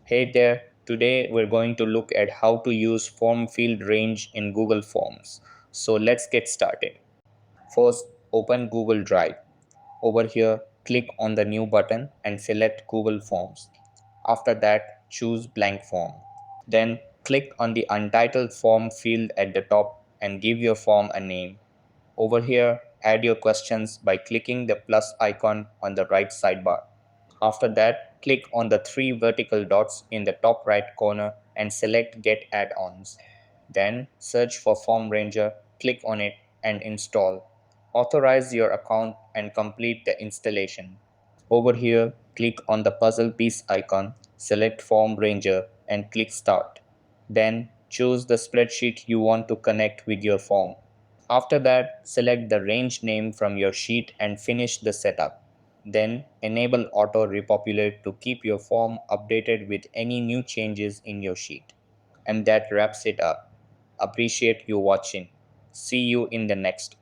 Hey there, today we're going to look at how to use form field range in Google Forms. So let's get started. First, open Google Drive. Over here, click on the new button and select Google Forms. After that, choose blank form. Then click on the untitled form field at the top and give your form a name. Over here, add your questions by clicking the plus icon on the right sidebar. After that, click on the three vertical dots in the top right corner and select Get Add-ons. Then search for Form Ranger, click on it and install. Authorize your account and complete the installation. Over here, click on the puzzle piece icon, select Form Ranger and click Start. Then choose the spreadsheet you want to connect with your form. After that, select the range name from your sheet and finish the setup. Then enable auto repopulate to keep your form updated with any new changes in your sheet. And that wraps it up. Appreciate you watching. See you in the next.